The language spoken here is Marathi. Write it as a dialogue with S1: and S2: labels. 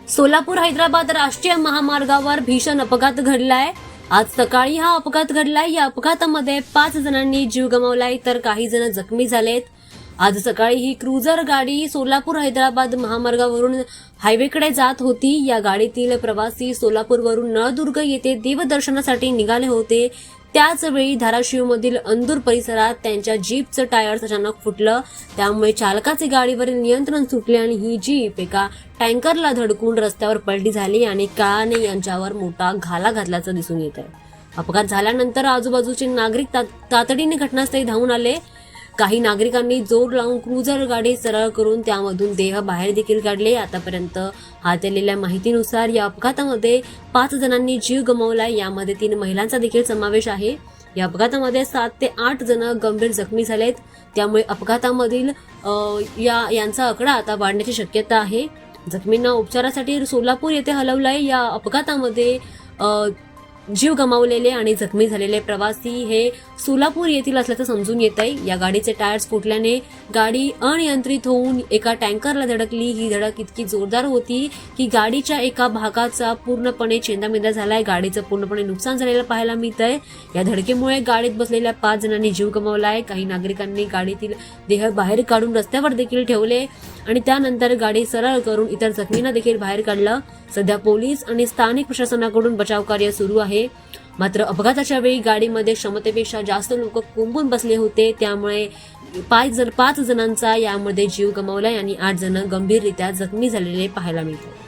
S1: सोलापूर हैदराबाद राष्ट्रीय महामार्गावर भीषण अपघात घडलाय। आज सकाळी हा अपघात घडलाय। या अपघातामध्ये 5 जणांनी जीव गमावलाय तर काही जण जखमी झालेत। आज सकाळी ही क्रुझर गाडी सोलापूर हैदराबाद महामार्गावरून हायवेकडे जात होती। या गाडीतील प्रवासी सोलापूरवरून नळदुर्ग येथे देवदर्शनासाठी निघाले होते। त्याचवेळी धाराशिवमधील अंदूर परिसरात त्यांच्या जीपचं टायर अचानक फुटलं। त्यामुळे चालकाचे गाडीवरील नियंत्रण सुटले आणि ही जीप एका टँकरला धडकून रस्त्यावर पलटी झाली आणि काळाने यांच्यावर मोठा घाला घातल्याचं दिसून येत आहे। अपघात झाल्यानंतर आजूबाजूचे नागरिक तातडीने घटनास्थळी धावून आले। काही नागरिकांनी जोर लावून क्रुझर गाडी सरळ करून त्यामधून देह बाहेर देखील काढले। आतापर्यंत हाती माहितीनुसार या अपघातामध्ये 5 जणांनी जीव गमावलाय। यामध्ये 3 महिलांचा देखील समावेश आहे। या अपघातामध्ये 7 ते 8 जण गंभीर जखमी झालेत। त्यामुळे अपघातामधील यांचा आकडा आता वाढण्याची शक्यता आहे। जखमींना उपचारासाठी सोलापूर येथे हलवलंय। या अपघातामध्ये जीव गमावलेले आणि जखमी झालेले प्रवासी हे सोलापूर येथील असल्याचं समजून येत आहे। या गाडीचे टायर्स फुटल्याने गाडी अनियंत्रित होऊन एका टँकरला धडकली। ही धडक इतकी जोरदार होती की गाडीच्या एका भागाचा पूर्णपणे चेंदामेंदा झालाय। गाडीचं पूर्णपणे नुकसान झालेलं पाहायला मिळतंय। या धडकेमुळे गाडीत बसलेल्या 5 जणांनी जीव गमावलाय। काही नागरिकांनी गाडीतील देह बाहेर काढून रस्त्यावर देखील ठेवले आणि त्यानंतर गाडी सरळ करून इतर जखमींना देखील बाहेर काढलं। सध्या पोलीस आणि स्थानिक प्रशासनाकडून बचाव कार्य सुरू आहे। मात्र अपघाताच्या वेळी गाडीमध्ये क्षमतेपेक्षा जास्त लोक कोंबून बसले होते। त्यामुळे 5 जणांचा यामध्ये जीव गमावलाय आणि 8 जण गंभीररित्या जखमी झालेले पाहायला मिळतात।